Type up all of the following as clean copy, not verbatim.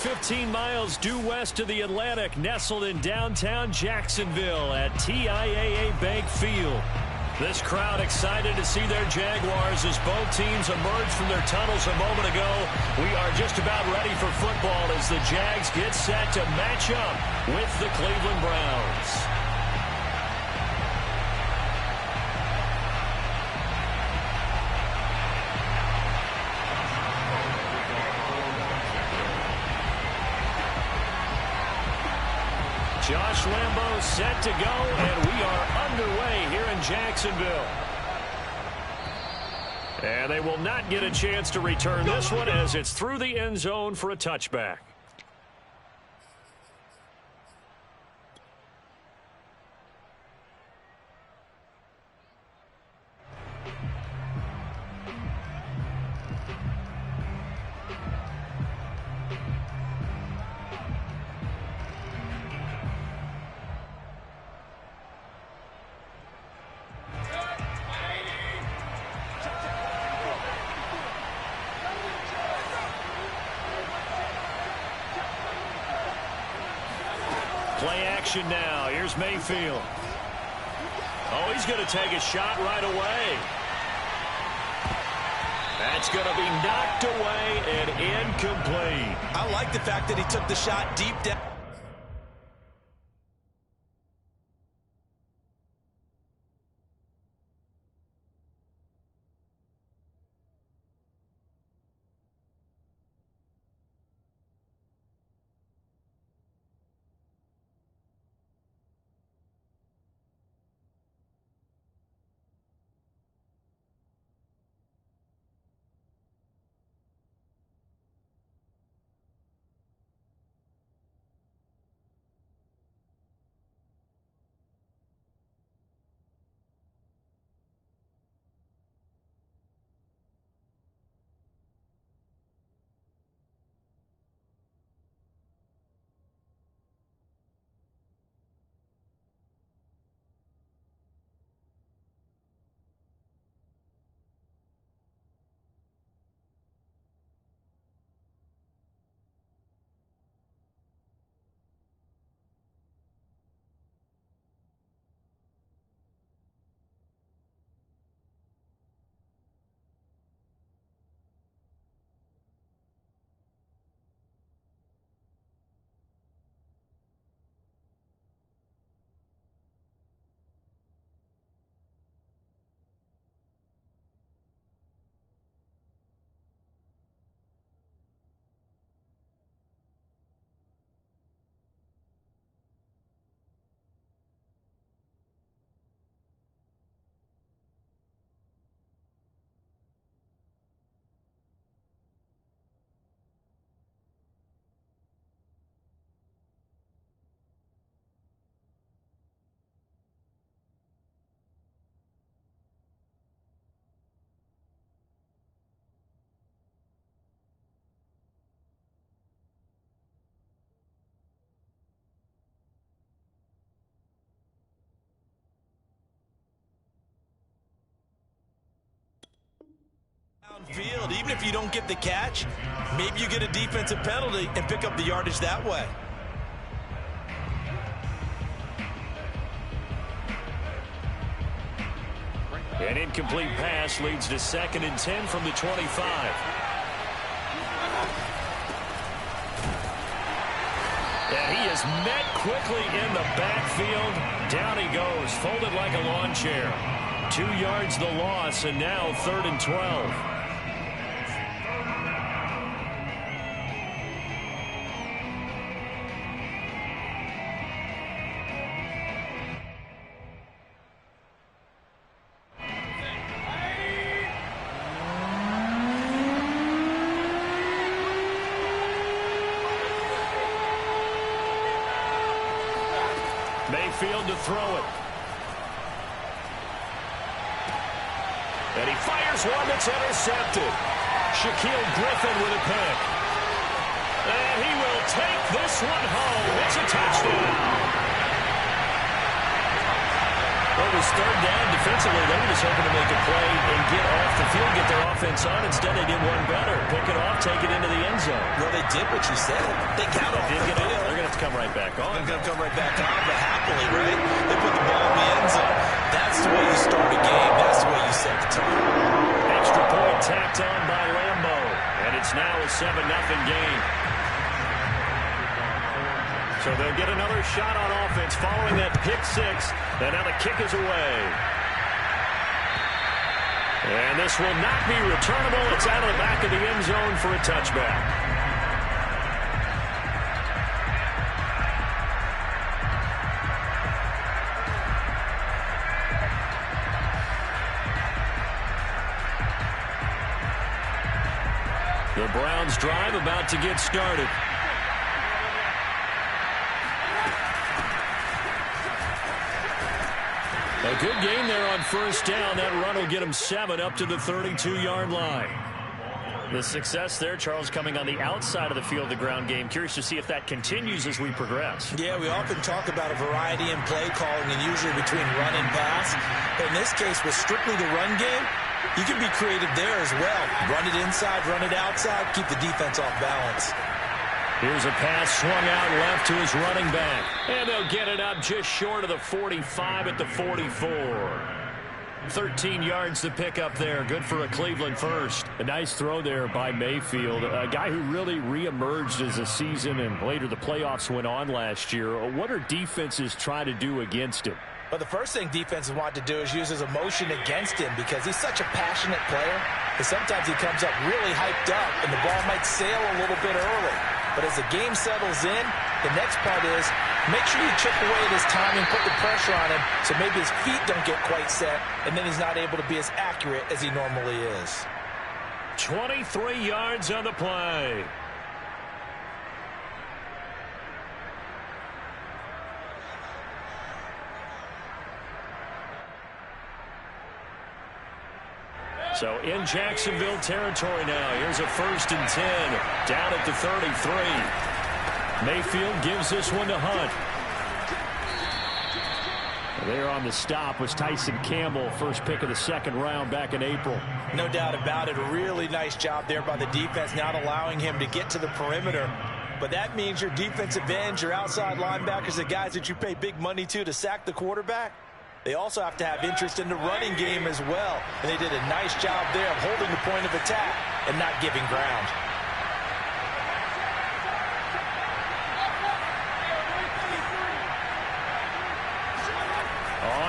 15 miles due west of the Atlantic, nestled in downtown Jacksonville at TIAA Bank Field. This crowd excited to see their Jaguars as both teams emerge from their tunnels a moment ago. We are just about ready for football as the Jags get set to match up with the Cleveland Browns. Josh Lambo set to go, and we are underway here in Jacksonville. And they will not get a chance to return this one as it's through the end zone for a touchback. Play action now. Here's Mayfield. Oh, he's going to take a shot right away. That's going to be knocked away and incomplete. I like the fact that he took the shot deep down. Downfield, even if you don't get the catch, maybe you get a defensive penalty and pick up the yardage that way. An incomplete pass leads to 2nd and 10 from the 25. And he is met quickly in the backfield. Down he goes, folded like a lawn chair. 2 yards the loss, and now 3rd and 12. Mayfield to throw it. And he fires one that's intercepted. Shaquille Griffin with a pick. And he will take this one home. It's a touchdown. Well, it was third down. Defensively, they were just hoping to make a play and get off the field, get their offense on. Instead, they did one better. Pick it off, take it into the end zone. Well, they did what you said. They got off the field. They're going to have to come right back on. They're going to come right back on, but happily, right? They put the ball in the end zone. That's the way you start a game. That's the way you set the tone. Extra point tacked on by Lambo. And it's now a 7-0 game. So they'll get another shot on offense following that pick six. And now the kick is away. And this will not be returnable. It's out of the back of the end zone for a touchback. The Browns drive about to get started. A good game there on first down. That run will get them 7 up to the 32-yard line. The success there, Charles, coming on the outside of the field, the ground game. Curious to see if that continues as we progress. Yeah, we often talk about a variety in play calling and usually between run and pass. But in this case, with strictly the run game, you can be creative there as well. Run it inside, run it outside, keep the defense off balance. Here's a pass swung out left to his running back. And they'll get it up just short of the 45 at the 44. 13 yards to pick up there. Good for a Cleveland first. A nice throw there by Mayfield. A guy who really reemerged as the season and later the playoffs went on last year. What are defenses trying to do against him? But the first thing defenses want to do is use his emotion against him because he's such a passionate player that sometimes he comes up really hyped up and the ball might sail a little bit early. But as the game settles in, the next part is make sure you chip away at his timing, put the pressure on him so maybe his feet don't get quite set and then he's not able to be as accurate as he normally is. 23 yards on the play. So in Jacksonville territory now. Here's a 1st and 10 down at the 33. Mayfield gives this one to Hunt. There on the stop was Tyson Campbell, first pick of the 2nd round back in April. No doubt about it. A really nice job there by the defense, not allowing him to get to the perimeter. But that means your defensive ends, your outside linebackers, the guys that you pay big money to sack the quarterback, they also have to have interest in the running game as well. And they did a nice job there of holding the point of attack and not giving ground.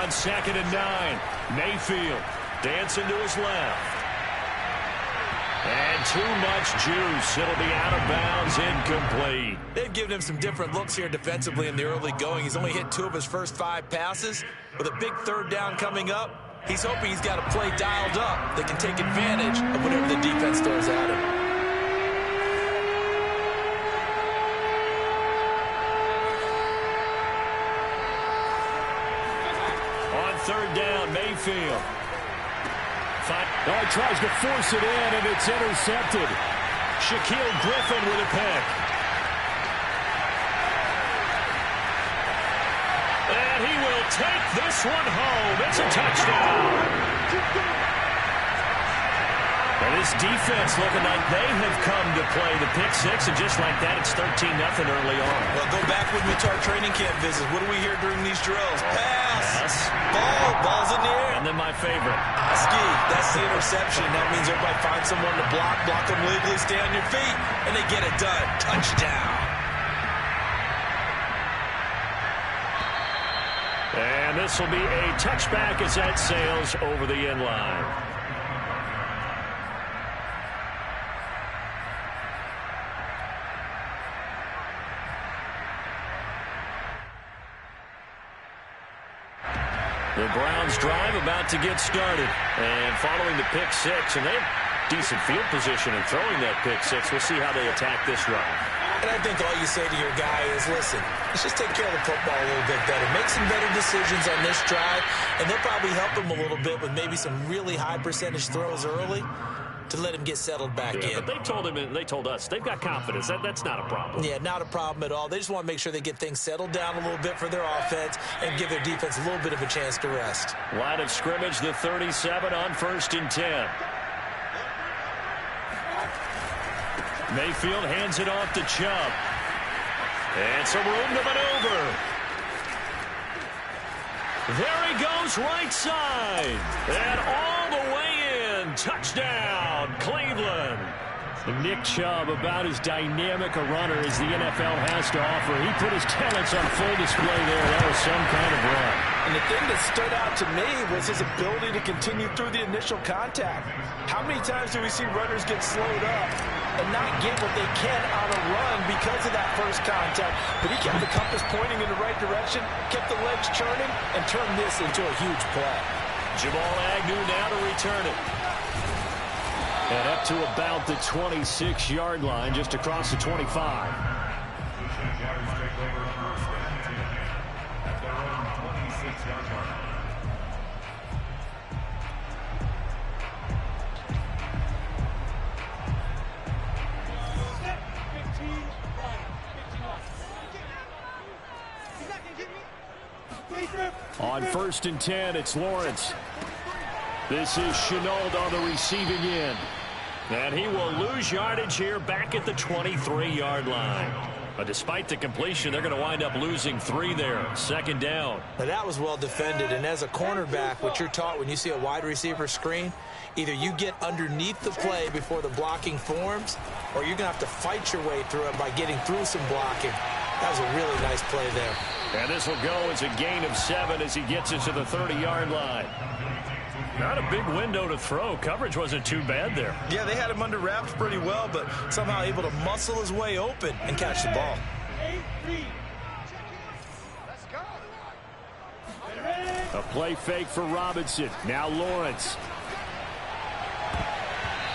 On 2nd and 9, Mayfield dancing to his left. And too much juice. It'll be out of bounds, incomplete. They've given him some different looks here defensively in the early going. He's only hit 2 of his first 5 passes. With a big 3rd down coming up, he's hoping he's got a play dialed up that can take advantage of whatever the defense throws at him. On 3rd down, Mayfield. He tries to force it in, and it's intercepted. Shaquille Griffin with a pick. And he will take this one home. It's a touchdown. And this defense looking like they have come to play the pick six, and just like that, it's 13-0 early on. Well, go back with me to our training camp visits. What do we hear during these drills? Pass. Ball's in the air. And then my favorite. Ski, that's the interception. That means everybody finds someone to block them legally, stay on your feet, and they get it done. Touchdown. And this will be a touchback as that sails over the end line. The Browns drive about to get started. And following the pick six, and they have decent field position in throwing that pick six. We'll see how they attack this drive. And I think all you say to your guy is, listen, let's just take care of the football a little bit better. Make some better decisions on this drive, and they'll probably help him a little bit with maybe some really high percentage throws early. to let him get settled back in. But they told us they've got confidence. That's not a problem. Yeah, not a problem at all. They just want to make sure they get things settled down a little bit for their offense and give their defense a little bit of a chance to rest. Line of scrimmage, the 37 on 1st and 10. Mayfield hands it off to Chubb. And some room to maneuver. There he goes, right side. And all the way in. Touchdown, Cleveland. Nick Chubb, about as dynamic a runner as the NFL has to offer. He put his talents on full display there. That was some kind of run. And the thing that stood out to me was his ability to continue through the initial contact. How many times do we see runners get slowed up and not get what they can on a run because of that first contact? But he kept the compass pointing in the right direction, kept the legs churning, and turned this into a huge play. Jamal Agnew now to return it. And up to about the 26-yard line, just across the 25. On 1st and 10, it's Lawrence. This is Chenault on the receiving end. And he will lose yardage here back at the 23-yard line. But despite the completion, they're going to wind up losing 3 there. 2nd down. Now that was well defended. And as a cornerback, what you're taught when you see a wide receiver screen, either you get underneath the play before the blocking forms, or you're going to have to fight your way through it by getting through some blocking. That was a really nice play there. And this will go as a gain of 7 as he gets it to the 30-yard line. Not a big window to throw. Coverage wasn't too bad there. Yeah, they had him under wraps pretty well, but somehow able to muscle his way open and catch the ball. A play fake for Robinson. Now Lawrence.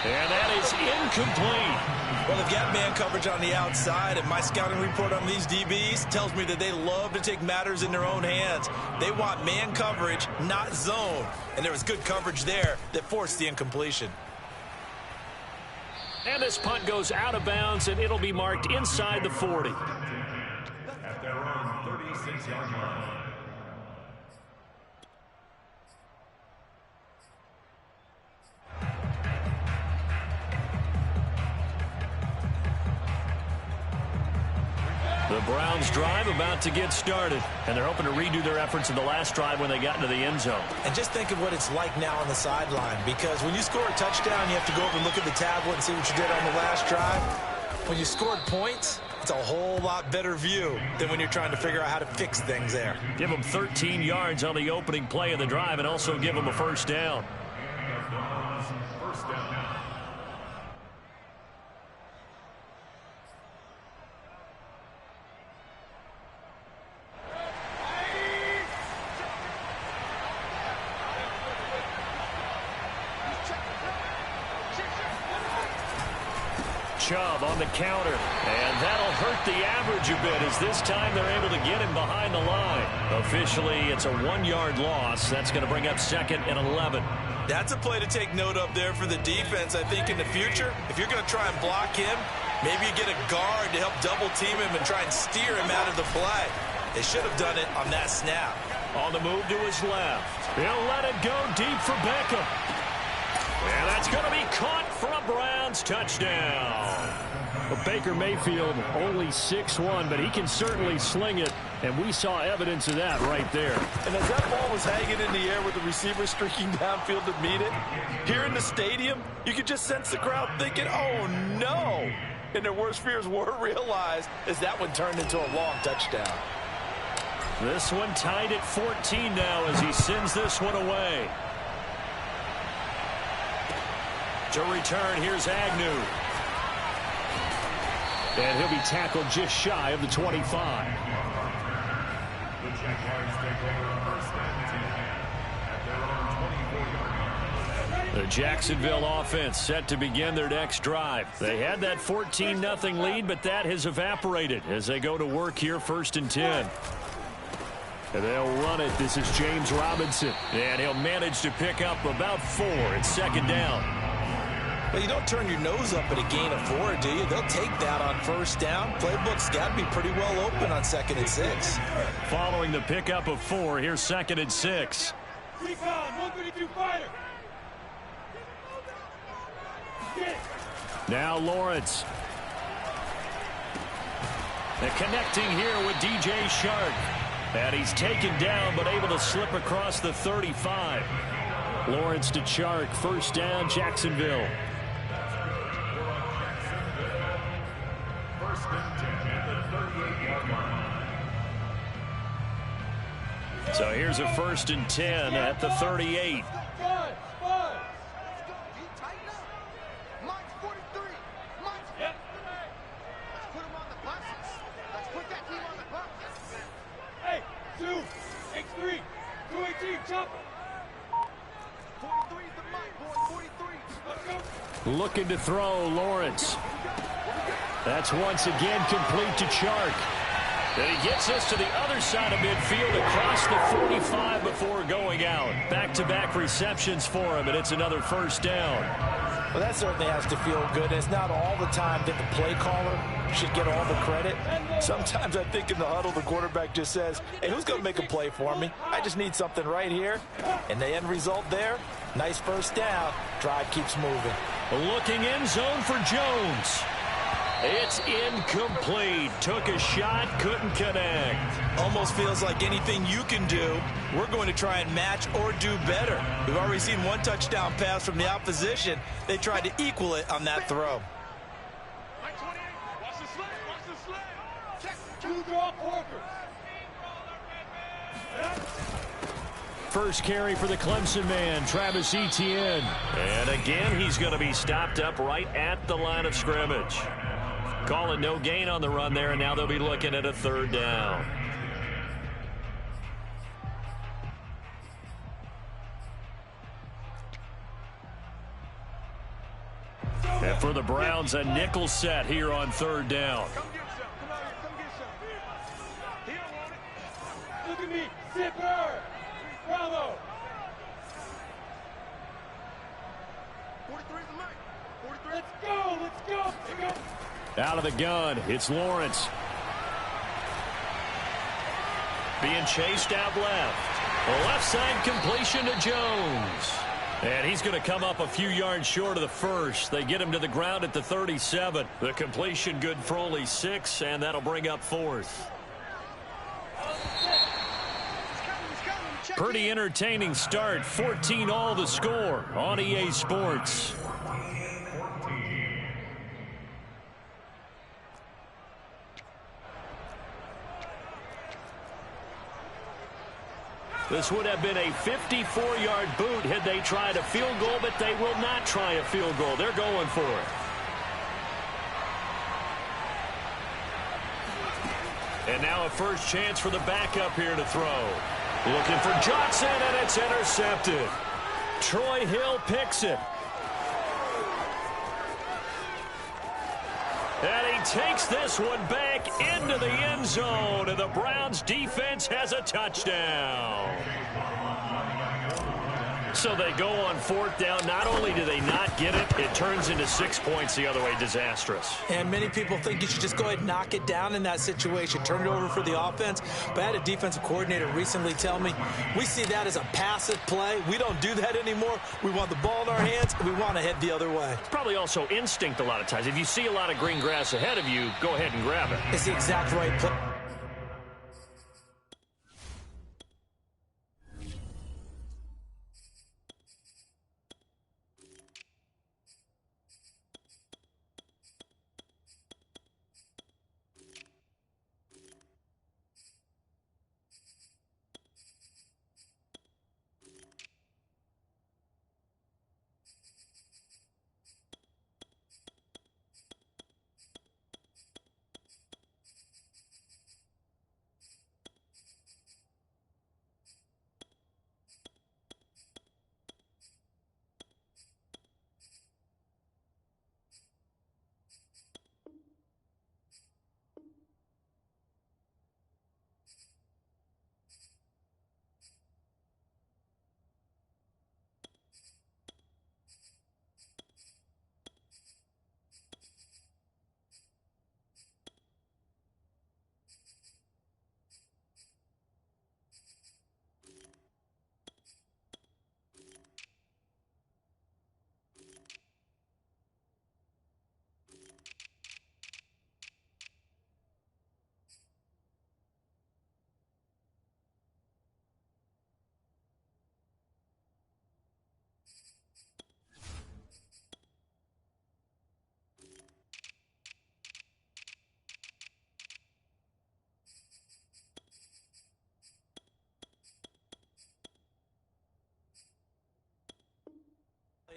And that is incomplete. Well, they've got man coverage on the outside, and my scouting report on these DBs tells me that they love to take matters in their own hands. They want man coverage, not zone. And there was good coverage there that forced the incompletion. And this punt goes out of bounds, and it'll be marked inside the 40. At their own 36-yard line. The Browns drive about to get started, and they're hoping to redo their efforts in the last drive when they got into the end zone. And just think of what it's like now on the sideline, because when you score a touchdown, you have to go over and look at the tablet and see what you did on the last drive. When you scored points, it's a whole lot better view than when you're trying to figure out how to fix things there. Give them 13 yards on the opening play of the drive and also give them a first down. Chubb on the counter, and that'll hurt the average a bit as this time they're able to get him behind the line. Officially, it's a 1-yard loss. That's going to bring up 2nd and 11. That's a play to take note of there for the defense. I think in the future, if you're going to try and block him, maybe you get a guard to help double team him and try and steer him out of the play. They should have done it on that snap. On the move to his left. He'll let it go deep for Beckham. And that's going to be caught for a Browns touchdown. Well, Baker Mayfield only 6'1", but he can certainly sling it, and we saw evidence of that right there. And as that ball was hanging in the air with the receiver streaking downfield to meet it, here in the stadium, you could just sense the crowd thinking, oh, no. And their worst fears were realized as that one turned into a long touchdown. This one tied at 14 now as he sends this one away. To return, here's Agnew. And he'll be tackled just shy of the 25. The Jaguars take over 1st and 10 at their own 24-yard line. The Jacksonville offense set to begin their next drive. They had that 14-0 lead, but that has evaporated as they go to work here 1st and 10. And they'll run it. This is James Robinson. And he'll manage to pick up about 4 at 2nd down. Well, you don't turn your nose up at a gain of 4, do you? They'll take that on first down. Playbook's got to be pretty well open on 2nd and 6. Following the pickup of 4, here's 2nd and 6. Recon, 132 fighter. Now Lawrence. And connecting here with DJ Shark. And he's taken down but able to slip across the 35. Lawrence to Shark. First down, Jacksonville. First and 10 at the 38-yard line. So here's a 1st and 10 at the 38. Looking to throw, Lawrence. That's once again complete to Chark. And he gets us to the other side of midfield across the 45 before going out. Back-to-back receptions for him, and it's another first down. Well, that certainly has to feel good. It's not all the time that the play caller should get all the credit. Sometimes I think in the huddle, the quarterback just says, hey, who's going to make a play for me? I just need something right here. And the end result there, nice first down. Drive keeps moving. Looking end zone for Jones. It's incomplete. Took a shot, couldn't connect. Almost feels like anything you can do, we're going to try and match or do better. We've already seen one touchdown pass from the opposition. They tried to equal it on that throw. First carry for the Clemson man, Travis Etienne. And again, he's going to be stopped up right at the line of scrimmage. Calling no gain on the run there, and now they'll be looking at a 3rd down. And for the Browns, a nickel set here on 3rd down. Look at me, Zipper! Bravo! 43 the mic. 43. Let's go! Let's go! Let's go! Out of the gun, it's Lawrence. Being chased out left. A left side completion to Jones. And he's going to come up a few yards short of the first. They get him to the ground at the 37. The completion good for only 6, and that'll bring up 4th. Pretty entertaining start. 14-all the score on EA Sports. This would have been a 54-yard boot had they tried a field goal, but they will not try a field goal. They're going for it. And now a first chance for the backup here to throw. Looking for Johnson, and it's intercepted. Troy Hill picks it. And he takes this one back into the end zone, and the Browns defense has a touchdown. So they go on 4th down. Not only do they not get it, it turns into 6 points the other way. Disastrous. And many people think you should just go ahead and knock it down in that situation. Turn it over for the offense. But I had a defensive coordinator recently tell me, we see that as a passive play. We don't do that anymore. We want the ball in our hands, and we want to head the other way. It's probably also instinct a lot of times. If you see a lot of green grass ahead of you, go ahead and grab it. It's the exact right play.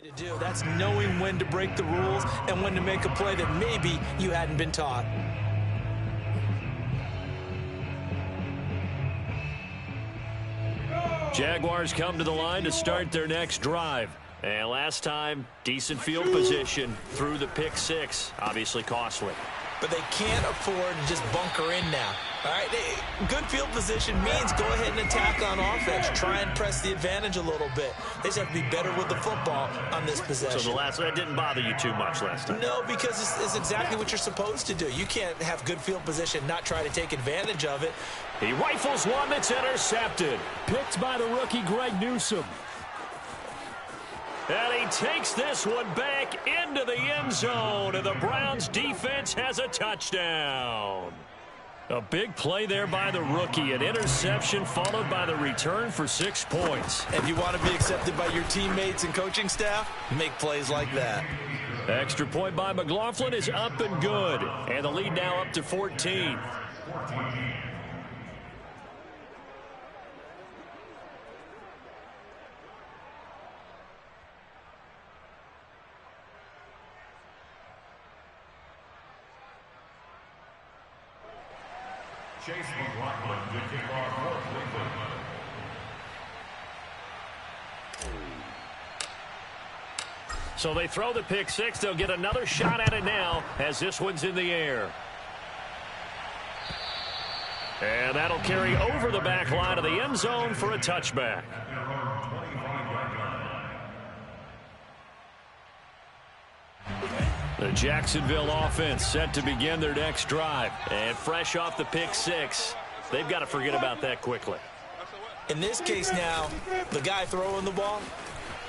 To do. That's knowing when to break the rules and when to make a play that maybe you hadn't been taught. Jaguars come to the line to start their next drive. And last time, decent field position through the pick six. Obviously costly. But they can't afford to just bunker in now. All right, good field position means go ahead and attack on offense. Try and press the advantage a little bit. They just have to be better with the football on this possession. So that didn't bother you too much last time? No, because it's exactly what you're supposed to do. You can't have good field position, not try to take advantage of it. He rifles one that's intercepted. Picked by the rookie Greg Newsome. And he takes this one back into the end zone, and the Browns defense has a touchdown. A big play there by the rookie. An interception followed by the return for 6 points. If you want to be accepted by your teammates and coaching staff, make plays like that. Extra point by McLaughlin is up and good. And the lead now up to 14. Chase McLaughlin to kick off for Cleveland. So they throw the pick six. They'll get another shot at it now as this one's in the air. And that'll carry over the back line of the end zone for a touchback. The Jacksonville offense set to begin their next drive. And fresh off the pick six, they've got to forget about that quickly. In this case now, the guy throwing the ball,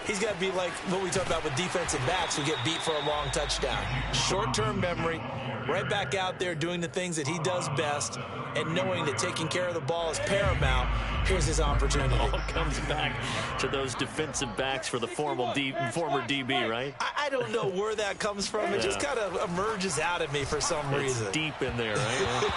he's got to be like what we talk about with defensive backs who get beat for a long touchdown. Short-term memory, right back out there doing the things that he does best, and knowing that taking care of the ball is paramount. Here's his opportunity. It all comes back to those defensive backs for the former DB, right? I don't know where that comes from. It just kind of emerges out of me for some reason. It's deep in there, right?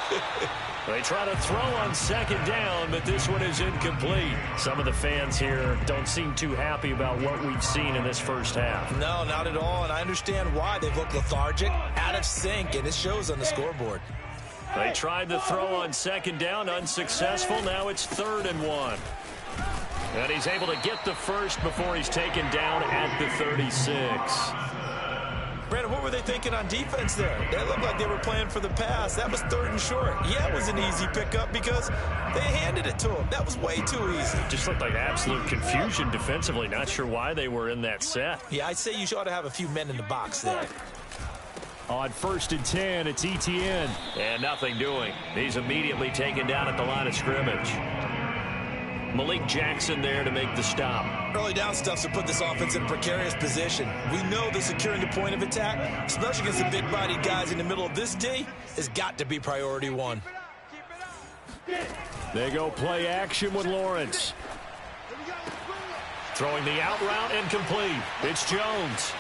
They try to throw on second down, but this one is incomplete. Some of the fans here don't seem too happy about what we've seen in this first half. No, not at all, and I understand why. They've looked lethargic, out of sync, and it shows on the scoreboard. They tried to throw on second down, unsuccessful. Now it's 3rd and 1. And he's able to get the first before he's taken down at the 36. Brandon, what were they thinking on defense there? They looked like they were playing for the pass. That was 3rd and short. Yeah, it was an easy pickup because they handed it to him. That was way too easy. Just looked like absolute confusion defensively. Not sure why they were in that set. Yeah, I'd say you ought to have a few men in the box there. On 1st and 10, it's ETN. And nothing doing. He's immediately taken down at the line of scrimmage. Malik Jackson there to make the stop. Early down stuff to put this offense in a precarious position. We know that securing the point of attack, especially against the big-bodied guys in the middle of this D, has got to be priority one. They go play action with Lawrence. Throwing the out route and complete. It's Jones.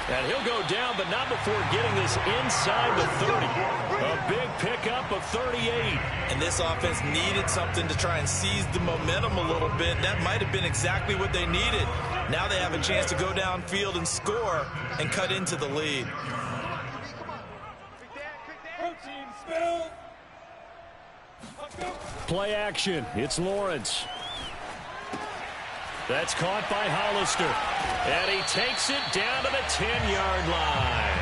And he'll go down, but not before getting this inside the 30. A big pickup of 38. And this offense needed something to try and seize the momentum a little bit. That might have been exactly what they needed. Now they have a chance to go downfield and score and cut into the lead. Play action. It's Lawrence. That's caught by Hollister. And he takes it down to the 10-yard line.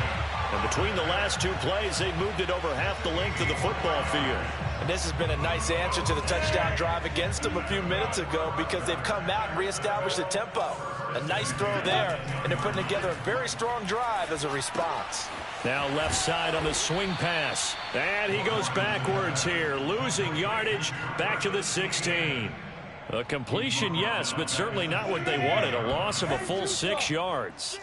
And between the last two plays, they've moved it over half the length of the football field. And this has been a nice answer to the touchdown drive against them a few minutes ago because they've come out and reestablished the tempo. A nice throw there, and they're putting together a very strong drive as a response. Now left side on the swing pass. And he goes backwards here, losing yardage back to the 16. A completion, yes, but certainly not what they wanted. A loss of a full 6 yards.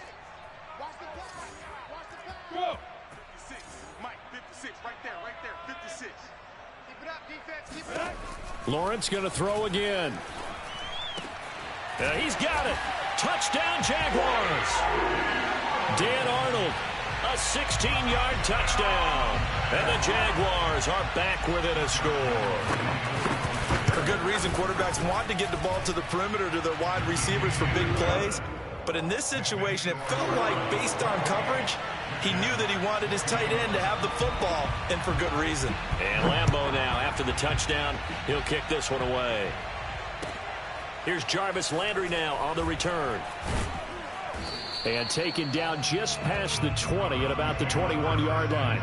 Lawrence going to throw again. He's got it. Touchdown, Jaguars. Dan Arnold, a 16-yard touchdown. And the Jaguars are back within a score. For good reason, quarterbacks want to get the ball to the perimeter to their wide receivers for big plays. But in this situation, it felt like, based on coverage, he knew that he wanted his tight end to have the football, and for good reason. And Lambeau now, after the touchdown, he'll kick this one away. Here's Jarvis Landry now on the return. And taken down just past the 20 at about the 21-yard line.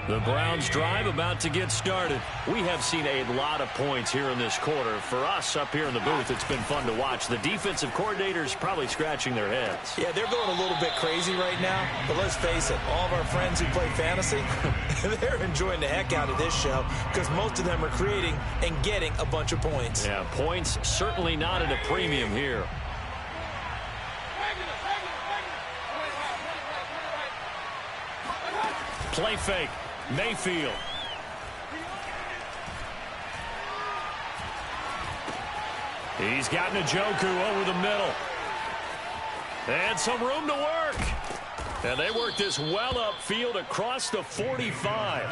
The Browns drive about to get started. We have seen a lot of points here in this quarter. For us up here in the booth, it's been fun to watch. The defensive coordinators probably scratching their heads. Yeah, they're going a little bit crazy right now. But let's face it, all of our friends who play fantasy, they're enjoying the heck out of this show because most of them are creating and getting a bunch of points. Yeah, points certainly not at a premium here. Play fake. Mayfield. He's got Njoku over the middle. And some room to work. And they work this well upfield across the 45.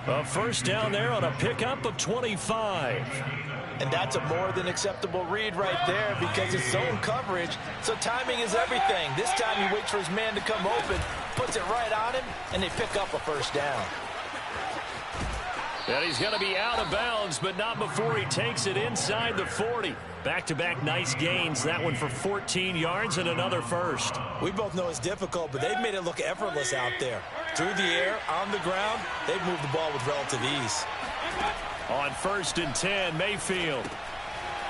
A first down there on a pickup of 25. And that's a more than acceptable read right there because it's zone coverage, so timing is everything. This time he waits for his man to come open, puts it right on him, and they pick up a first down. And he's going to be out of bounds, but not before he takes it inside the 40. Back-to-back nice gains. That one for 14 yards and another first. We both know it's difficult, but they've made it look effortless out there. Through the air, on the ground, they've moved the ball with relative ease. On 1st and 10, Mayfield.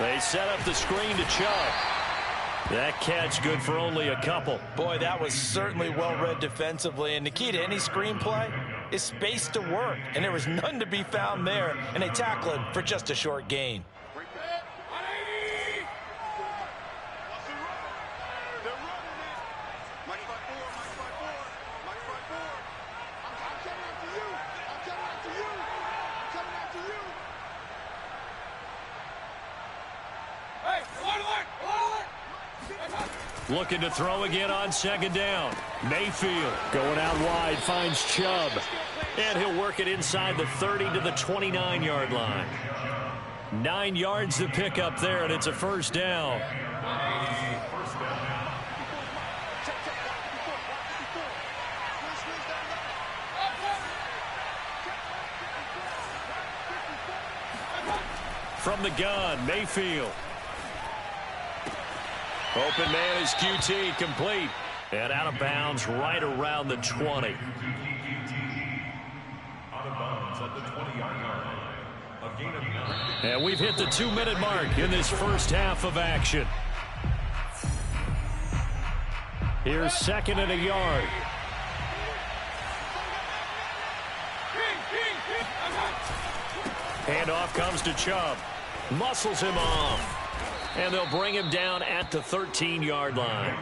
They set up the screen to Chubb. That catch good for only a couple. Boy, that was certainly well-read defensively. And the key to any screenplay is space to work. And there was none to be found there. And they tackle him for just a short gain. Looking to throw again on 2nd down. Mayfield going out wide, finds Chubb. And he'll work it inside the 30 to the 29-yard line. 9 yards to pick up there, and it's a first down. From the gun, Mayfield. Open man is QT, complete. And out of bounds right around the 20. Out of bounds at the 20-yard line. A gain of 9. And we've hit the 2-minute mark in this first half of action. Here's 2nd and a yard. Handoff comes to Chubb. Muscles him off. And they'll bring him down at the 13-yard line.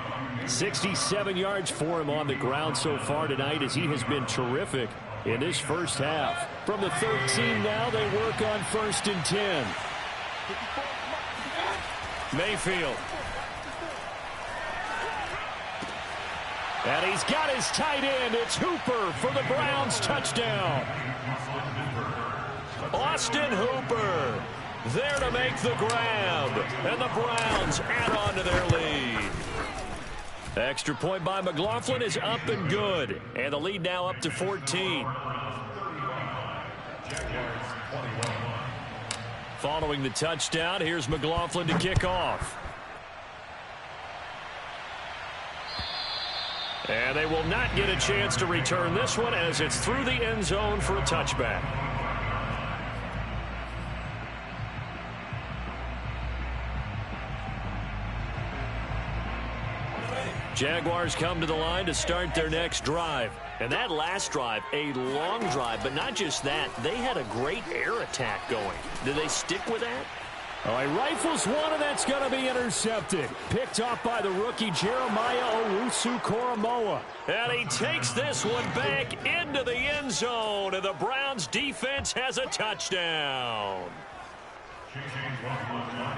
67 yards for him on the ground so far tonight as he has been terrific in this first half. From the 13 now, they work on 1st and 10. Mayfield. And he's got his tight end. It's Hooper for the Browns touchdown. Austin Hooper there to make the grab. And the Browns add on to their lead. Extra point by McLaughlin is up and good. And the lead now up to 14. Following the touchdown, here's McLaughlin to kick off. And they will not get a chance to return this one as it's through the end zone for a touchback. Jaguars come to the line to start their next drive. And that last drive, a long drive, but not just that. They had a great air attack going. Do they stick with that? All right, rifles one, and that's going to be intercepted. Picked off by the rookie Jeremiah Owusu-Koramoah. And he takes this one back into the end zone, and the Browns defense has a touchdown.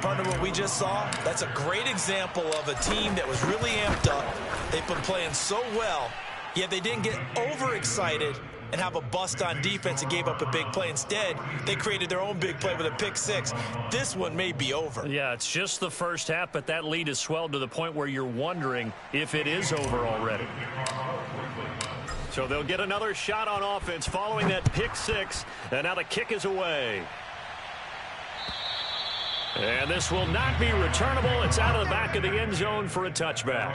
Partner, what we just saw, that's a great example of a team that was really amped up. They've been playing so well, yet they didn't get overexcited and have a bust on defense and gave up a big play. Instead, they created their own big play with a pick six. This one may be over. Yeah, it's just the first half, but that lead has swelled to the point where you're wondering if it is over already. So they'll get another shot on offense following that pick six, and now the kick is away. And this will not be returnable. It's out of the back of the end zone for a touchback.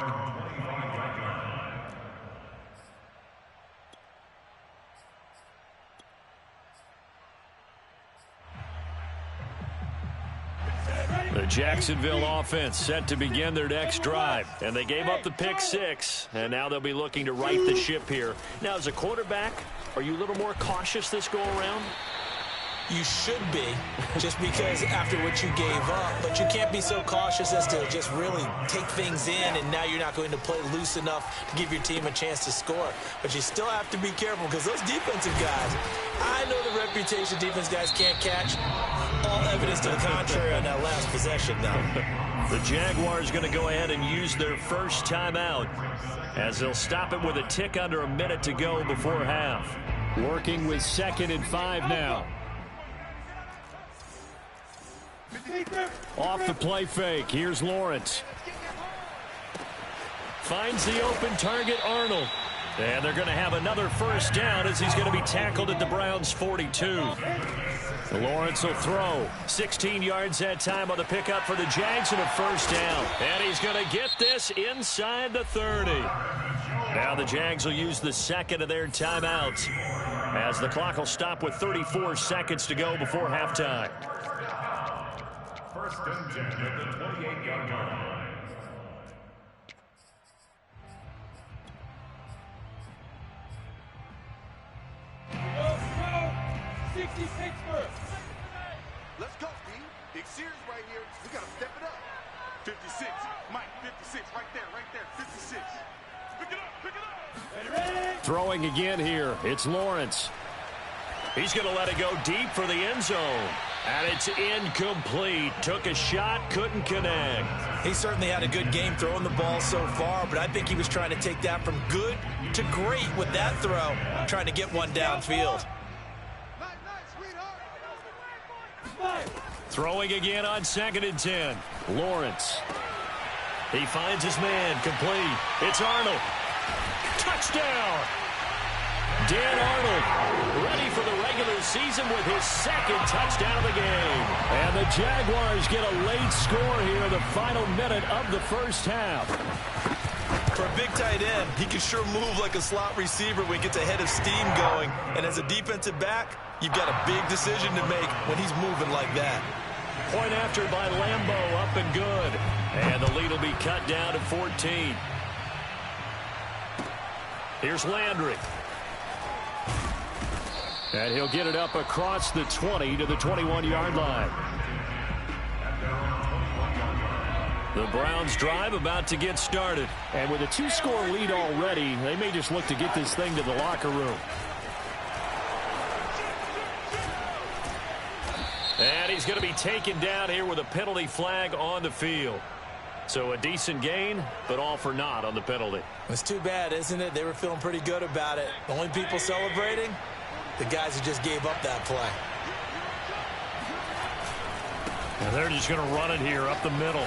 The Jacksonville offense set to begin their next drive. And they gave up the pick six, and now they'll be looking to right the ship here. Now, as a quarterback, are you a little more cautious this go-around? You should be, just because after what you gave up. But you can't be so cautious as to just really take things in, and now you're not going to play loose enough to give your team a chance to score. But you still have to be careful, because those defensive guys, I know the reputation defense guys can't catch. All evidence to the contrary on that last possession, though. The Jaguars going to go ahead and use their first timeout, as they'll stop it with a tick under a minute to go before half. Working with 2nd and 5 now. Off the play fake. Here's Lawrence. Finds the open target, Arnold. And they're going to have another first down as he's going to be tackled at the Browns' 42. Lawrence will throw. 16 yards that time on the pickup for the Jags and a first down. And he's going to get this inside the 30. Now the Jags will use the second of their timeouts, as the clock will stop with 34 seconds to go before halftime. First and 10 at the 28-yard line. Let's go, D. Big series right here. We got to step it up. 56. Mike, 56. Right there. 56. Pick it up. Throwing again here. It's Lawrence. He's going to let it go deep for the end zone. And it's incomplete. Took a shot, couldn't connect. He certainly had a good game throwing the ball so far, but I think he was trying to take that from good to great with that throw, trying to get one downfield. Throwing again on 2nd and 10. Lawrence. He finds his man, complete. It's Arnold. Touchdown! Dan Arnold ready for the regular season with his 2nd touchdown of the game. And the Jaguars get a late score here in the final minute of the first half. For a big tight end, he can sure move like a slot receiver when he gets a head of steam going. And as a defensive back, you've got a big decision to make when he's moving like that. Point after by Lambeau, up and good. And the lead will be cut down to 14. Here's Landry. And he'll get it up across the 20 to the 21-yard line. The Browns drive about to get started. And with a 2-score lead already, they may just look to get this thing to the locker room. And he's going to be taken down here with a penalty flag on the field. So a decent gain, but all for naught on the penalty. It's too bad, isn't it? They were feeling pretty good about it. The only people celebrating, the guys who just gave up that play. And they're just going to run it here up the middle.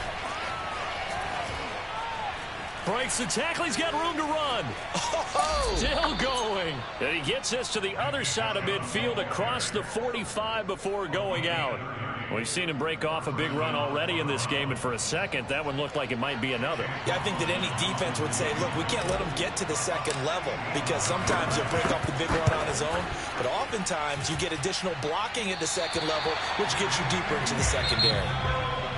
Breaks the tackle. He's got room to run. Oh! Still going. And he gets us to the other side of midfield across the 45 before going out. We've seen him break off a big run already in this game, and for a second, that one looked like it might be another. Yeah, I think that any defense would say, look, we can't let him get to the second level, because sometimes he'll break off the big run on his own, but oftentimes you get additional blocking at the second level, which gets you deeper into the secondary.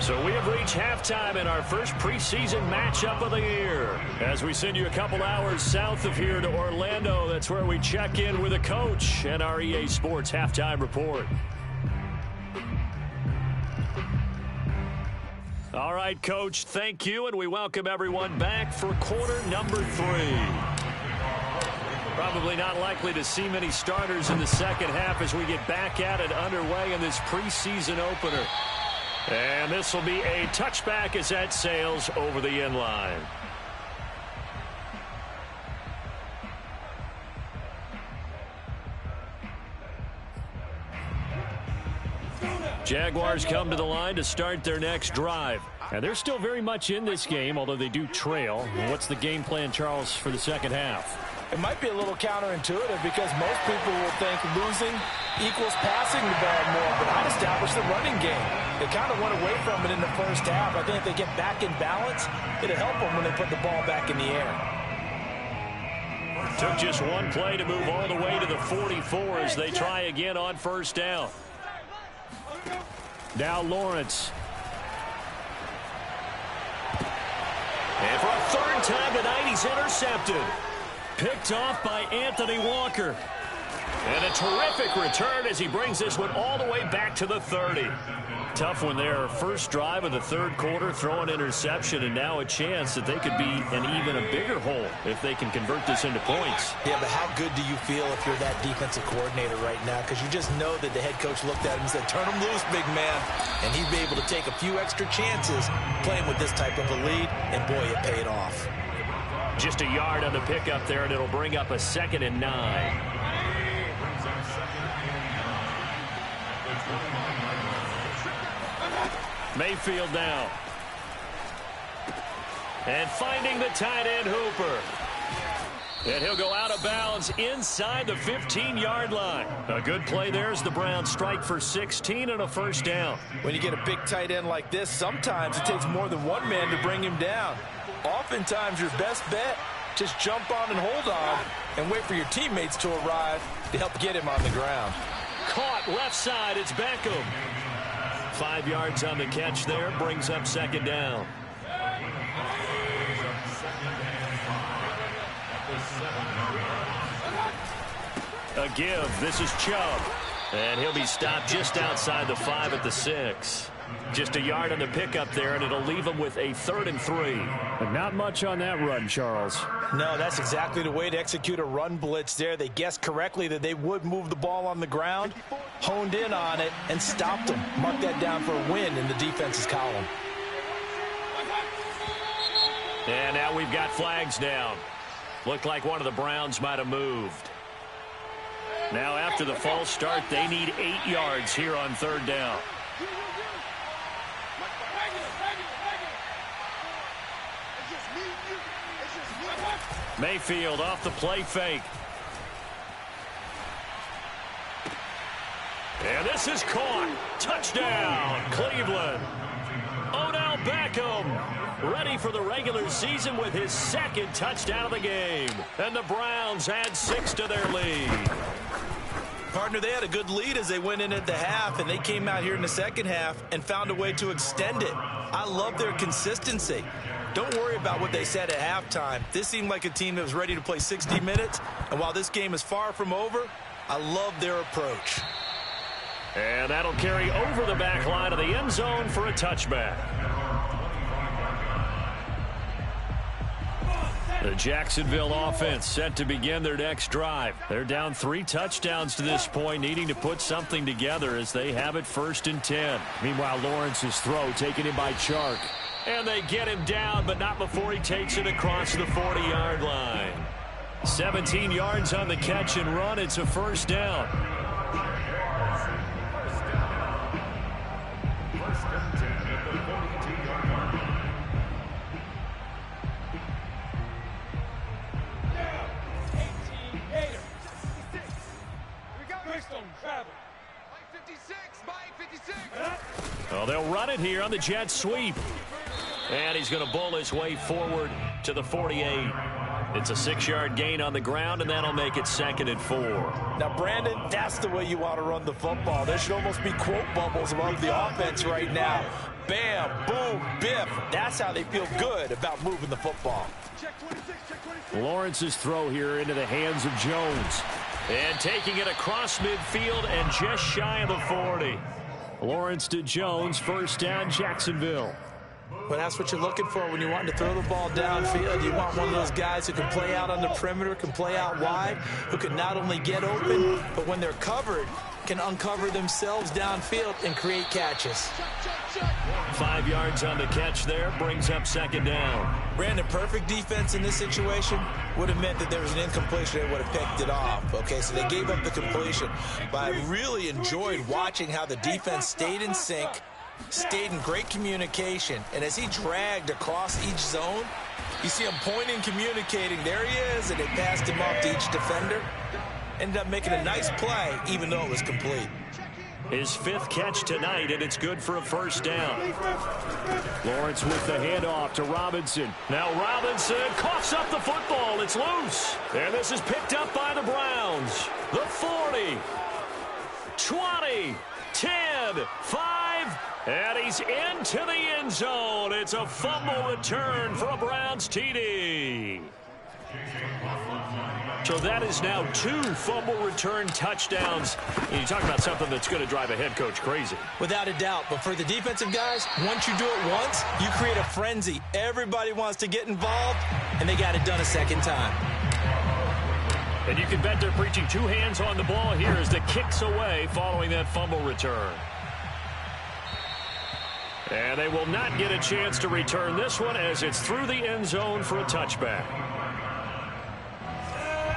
So we have reached halftime in our first preseason matchup of the year. As we send you a couple hours south of here to Orlando, that's where we check in with a coach and our EA Sports halftime report. All right, Coach, thank you, and we welcome everyone back for quarter number 3. Probably not likely to see many starters in the second half as we get back at it underway in this preseason opener. And this will be a touchback as that sails over the end line. Jaguars come to the line to start their next drive. And they're still very much in this game, although they do trail. What's the game plan, Charles, for the second half? It might be a little counterintuitive because most people will think losing equals passing the ball more, but I'd establish the running game. They kind of went away from it in the first half. I think if they get back in balance, it'll help them when they put the ball back in the air. Took just one play to move all the way to the 44 as they try again on first down. Now Lawrence. And for a third time tonight, he's intercepted. Picked off by Anthony Walker. And a terrific return as he brings this one all the way back to the 30. Tough one there. First drive of the third quarter, throw an interception, and now a chance that they could be in even a bigger hole if they can convert this into points. Yeah, but how good do you feel if you're that defensive coordinator right now? Because you just know that the head coach looked at him and said, turn him loose, big man. And he'd be able to take a few extra chances playing with this type of a lead, and boy, it paid off. Just a yard on the pickup there, and it'll bring up a 2nd and 9. Mayfield now. And finding the tight end Hooper. And he'll go out of bounds inside the 15-yard line. A good play there as the Browns strike for 16 and a first down. When you get a big tight end like this, sometimes it takes more than one man to bring him down. Oftentimes, your best bet, just jump on and hold on and wait for your teammates to arrive to help get him on the ground. Caught left side, it's Beckham. 5 yards on the catch there, brings up 2nd down. A give, this is Chubb. And he'll be stopped just outside the 5 at the 6. Just a yard on the pickup there, and it'll leave him with a 3rd and 3. But not much on that run, Charles. No, that's exactly the way to execute a run blitz there. They guessed correctly that they would move the ball on the ground, honed in on it, and stopped them. Mark that down for a win in the defense's column. And now we've got flags down. Looked like one of the Browns might have moved. Now after the false start, they need 8 yards here on 3rd down. Mayfield off the play fake. And this is caught. Touchdown, Cleveland. Odell Beckham ready for the regular season with his 2nd touchdown of the game. And the Browns add 6 to their lead. Partner, they had a good lead as they went in at the half, and they came out here in the second half and found a way to extend it. I love their consistency. Don't worry about what they said at halftime. This seemed like a team that was ready to play 60 minutes, and while this game is far from over, I love their approach. And that'll carry over the back line of the end zone for a touchback. The Jacksonville offense set to begin their next drive. They're down 3 touchdowns to this point, needing to put something together as they have it 1st and 10. Meanwhile, Lawrence's throw taken in by Chark. And they get him down, but not before he takes it across the 40-yard line. 17 yards on the catch and run. It's a first down. Well, they'll run it here on the jet sweep. And he's going to bowl his way forward to the 48. It's a 6-yard gain on the ground, and that'll make it 2nd and 4. Now, Brandon, that's the way you want to run the football. There should almost be quote bubbles above the offense right now. Bam, boom, biff. That's how they feel good about moving the football. Lawrence's throw here into the hands of Jones. And taking it across midfield and just shy of the 40. Lawrence to Jones, first down, Jacksonville. Well, that's what you're looking for when you want to throw the ball downfield. You want one of those guys who can play out on the perimeter, can play out wide, who can not only get open, but when they're covered, can uncover themselves downfield and create catches. 5 yards on the catch there, brings up second down. Brandon, perfect defense in this situation would have meant that there was an incompletion. They would have picked it off. Okay, so they gave up the completion. But I really enjoyed watching how the defense stayed in sync, stayed in great communication. And as he dragged across each zone, you see him pointing, communicating. There he is, and they passed him off to each defender. Ended up making a nice play, even though it was complete. His 5th catch tonight, and it's good for a first down. Lawrence with the handoff to Robinson. Now Robinson coughs up the football. It's loose. And this is picked up by the Browns. The 40, 20, 10, 5, and he's into the end zone. It's a fumble return for a Browns TD. So that is now 2 fumble return touchdowns. And you talk about something that's going to drive a head coach crazy. Without a doubt. But for the defensive guys, once you do it once, you create a frenzy. Everybody wants to get involved, and they got it done a second time. And you can bet they're preaching 2 hands on the ball here as the kicks away following that fumble return. And they will not get a chance to return this one as it's through the end zone for a touchback.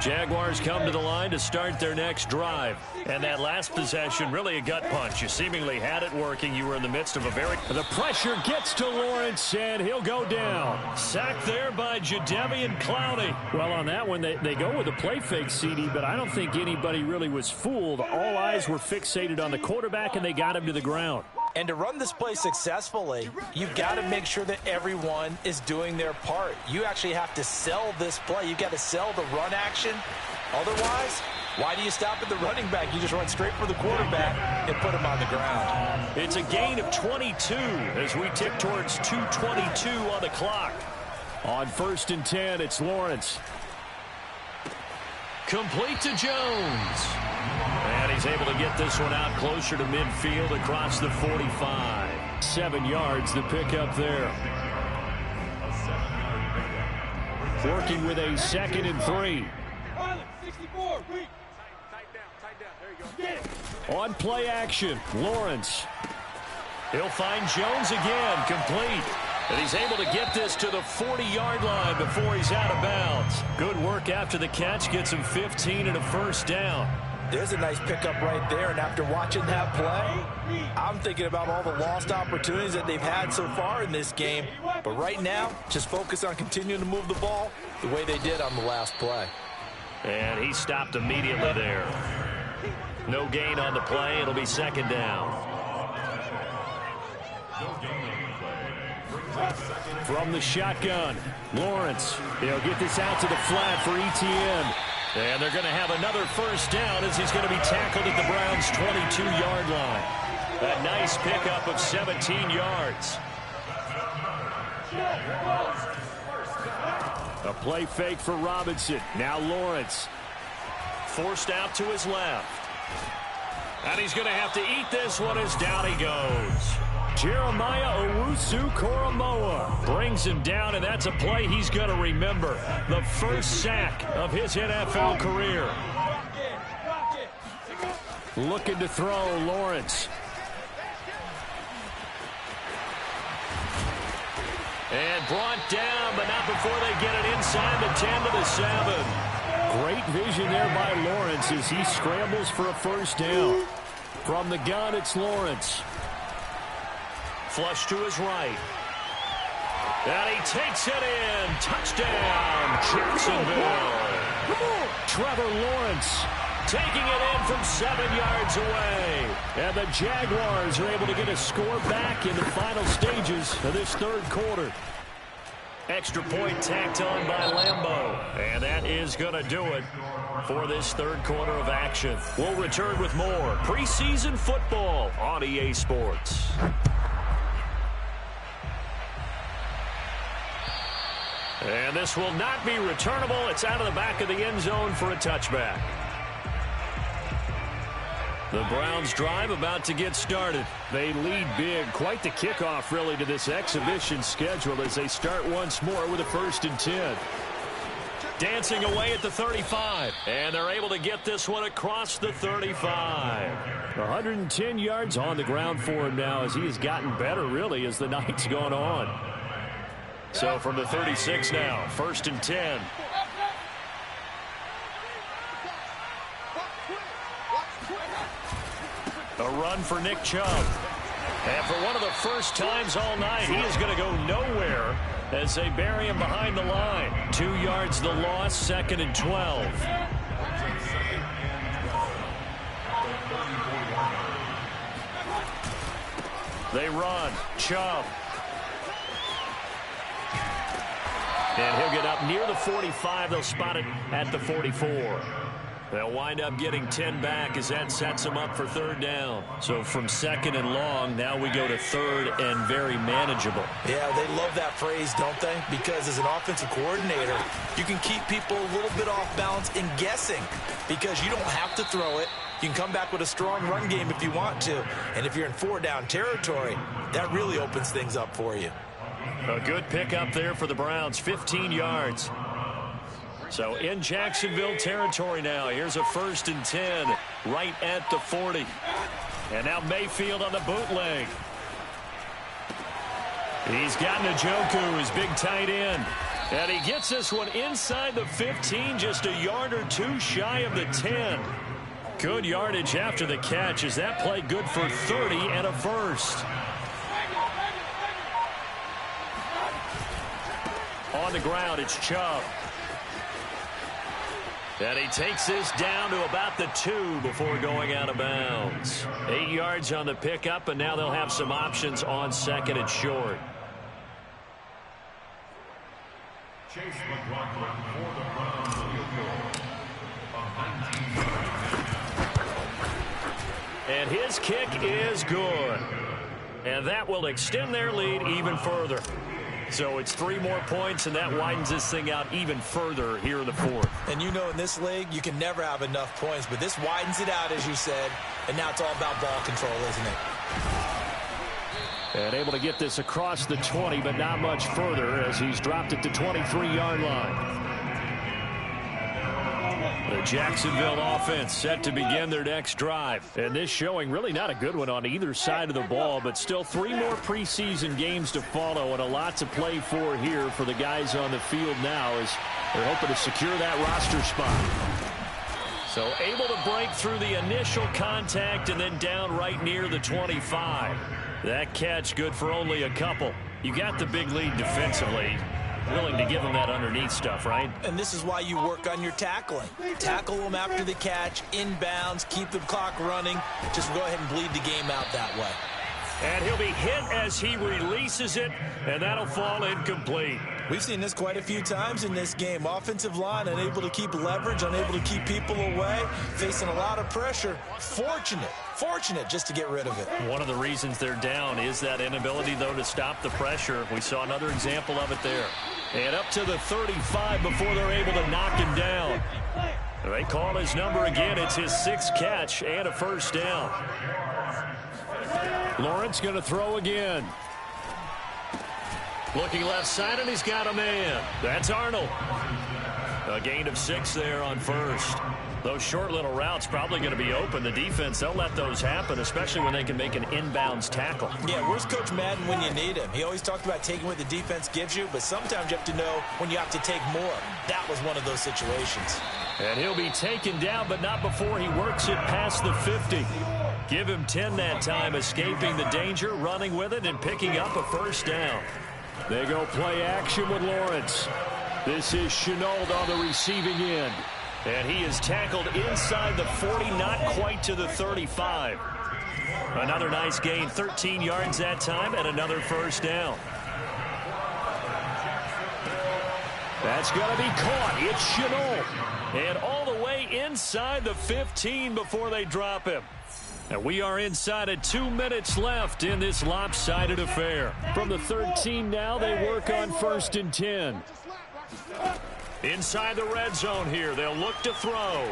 Jaguars come to the line to start their next drive. And that last possession, really a gut punch. You seemingly had it working. You were in the midst of a very... The pressure gets to Lawrence, and he'll go down. Sacked there by Jadeveon Clowney. Well, on that one, they go with a play fake, CD, but I don't think anybody really was fooled. All eyes were fixated on the quarterback, and they got him to the ground. And to run this play successfully, you've got to make sure that everyone is doing their part. You actually have to sell this play. You've got to sell the run action. Otherwise, why do you stop at the running back? You just run straight for the quarterback and put him on the ground. It's a gain of 22 as we tick towards 2:22 on the clock. On 1st and 10, it's Lawrence. Complete to Jones. And he's able to get this one out closer to midfield across the 45. 7 yards, the pickup there. Working with a 2nd and 3. On play action, Lawrence. He'll find Jones again, complete. And he's able to get this to the 40-yard line before he's out of bounds. Good work after the catch, gets him 15 and a first down. There's a nice pickup right there, and after watching that play, I'm thinking about all the lost opportunities that they've had so far in this game. But right now, just focus on continuing to move the ball the way they did on the last play. And he stopped immediately there. No gain on the play. It'll be 2nd down. From the shotgun, Lawrence. He'll get this out to the flat for ETN. And they're going to have another first down as he's going to be tackled at the Browns' 22-yard line. A nice pickup of 17 yards. A play fake for Robinson. Now Lawrence. Forced out to his left. And he's going to have to eat this one as down he goes. Jeremiah Owusu-Koramoah brings him down, and that's a play he's going to remember. The first sack of his NFL career. Looking to throw, Lawrence. And brought down, but not before they get it inside the 10 to the 7. Great vision there by Lawrence as he scrambles for a first down. From the gun, it's Lawrence. Flush to his right. And he takes it in. Touchdown, Jacksonville. Trevor Lawrence taking it in from 7 yards away. And the Jaguars are able to get a score back in the final stages of this 3rd quarter. Extra point tacked on by Lambeau. And that is going to do it for this 3rd quarter of action. We'll return with more preseason football on EA Sports. And this will not be returnable. It's out of the back of the end zone for a touchback. The Browns drive about to get started. They lead big. Quite the kickoff, really, to this exhibition schedule as they start once more with a 1st and 10. Dancing away at the 35. And they're able to get this one across the 35. 110 yards on the ground for him now as he has gotten better, really, as the night's gone on. So from the 36 now, 1st and 10. A run for Nick Chubb. And for one of the first times all night, he is going to go nowhere as they bury him behind the line. 2 yards the loss, 2nd and 12. They run. Chubb. And he'll get up near the 45. They'll spot it at the 44. They'll wind up getting 10 back as that sets them up for 3rd down. So from 2nd and long, now we go to 3rd and very manageable. Yeah, they love that phrase, don't they? Because as an offensive coordinator, you can keep people a little bit off balance and guessing because you don't have to throw it. You can come back with a strong run game if you want to. And if you're in 4-down territory, that really opens things up for you. A good pickup there for the Browns, 15 yards. So in Jacksonville territory now. Here's a 1st and 10 right at the 40. And now Mayfield on the bootleg. He's got Njoku, his big tight end. And he gets this one inside the 15, just a yard or two shy of the 10. Good yardage after the catch. Is that play good for 30 and a first? On the ground, it's Chubb. And he takes this down to about the 2 before going out of bounds. 8 yards on the pickup, and now they'll have some options on 2nd and short. Chase McLaughlin for the Browns field goal. And his kick is good. And that will extend their lead even further. So it's 3 more points, and that widens this thing out even further here in the 4th. And you know in this league, you can never have enough points, but this widens it out, as you said, and now it's all about ball control, isn't it? And able to get this across the 20, but not much further as he's dropped it to 23-yard line. The Jacksonville offense set to begin their next drive. And this showing really not a good one on either side of the ball, but still 3 more preseason games to follow and a lot to play for here for the guys on the field now as they're hoping to secure that roster spot. So able to break through the initial contact and then down right near the 25. That catch good for only a couple. You got the big lead defensively. Willing to give them that underneath stuff, right? And this is why you work on your tackling. Tackle them after the catch, inbounds, keep the clock running. Just go ahead and bleed the game out that way. And he'll be hit as he releases it, and that'll fall incomplete. We've seen this quite a few times in this game. Offensive line unable to keep leverage, unable to keep people away, facing a lot of pressure. Fortunate just to get rid of it. One of the reasons they're down is that inability, though, to stop the pressure. We saw another example of it there. And up to the 35 before they're able to knock him down. They call his number again. It's his 6th catch and a first down. Lawrence going to throw again. Looking left side, and he's got a man. That's Arnold. A gain of 6 there on first. Those short little routes probably going to be open. The defense, they'll let those happen, especially when they can make an inbounds tackle. Yeah, where's Coach Madden when you need him? He always talked about taking what the defense gives you, but sometimes you have to know when you have to take more. That was one of those situations. And he'll be taken down, but not before he works it past the 50. Give him 10 that time, escaping the danger, running with it, and picking up a first down. They go play action with Lawrence. This is Chenault on the receiving end. And he is tackled inside the 40, not quite to the 35. Another nice gain, 13 yards that time, and another first down. That's going to be caught. It's Chenault. And all the way inside the 15 before they drop him. And we are inside of 2 minutes left in this lopsided affair. From the 13 now, they work on 1st and 10. Inside the red zone here, they'll look to throw.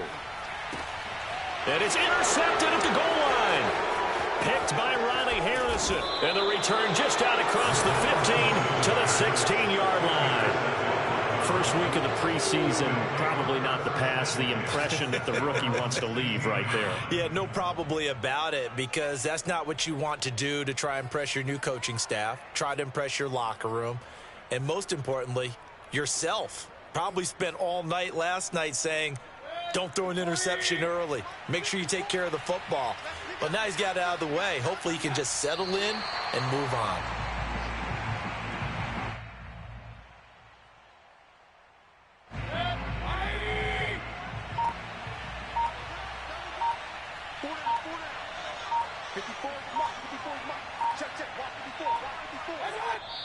And it's intercepted at the goal line. Picked by Ronnie Harrison. And the return just out across the 15 to the 16-yard line. First week of the preseason, probably not the pass, the impression that the rookie wants to leave right there. Yeah, no probably about it, because that's not what you want to do to try and impress your new coaching staff, try to impress your locker room, and most importantly, yourself. Probably spent all night last night saying, don't throw an interception early. Make sure you take care of the football. But now he's got it out of the way. Hopefully he can just settle in and move on.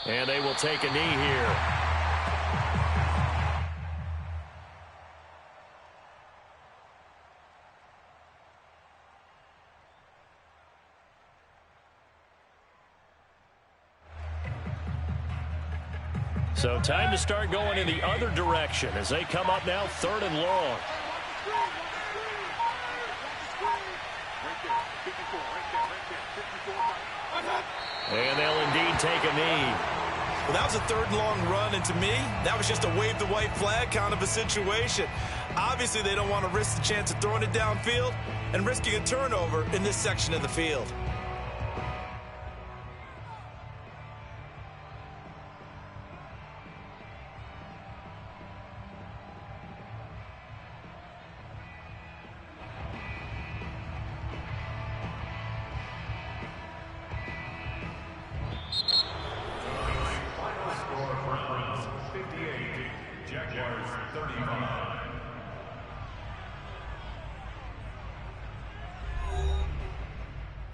And they will take a knee here. So time to start going in the other direction as they come up now 3rd and long. And they'll indeed take a knee. Well, that was a 3rd and long run, and to me, that was just a wave the white flag kind of a situation. Obviously, they don't want to risk the chance of throwing it downfield and risking a turnover in this section of the field.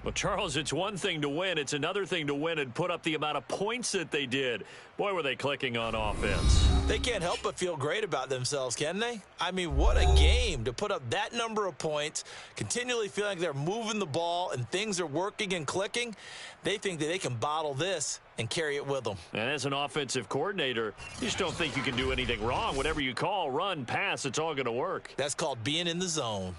Well, Charles, it's one thing to win. It's another thing to win and put up the amount of points that they did. Boy, were they clicking on offense. They can't help but feel great about themselves, can they? I mean, what a game to put up that number of points, continually feeling like they're moving the ball and things are working and clicking. They think that they can bottle this and carry it with them. And as an offensive coordinator, you just don't think you can do anything wrong. Whatever you call, run, pass, it's all going to work. That's called being in the zone.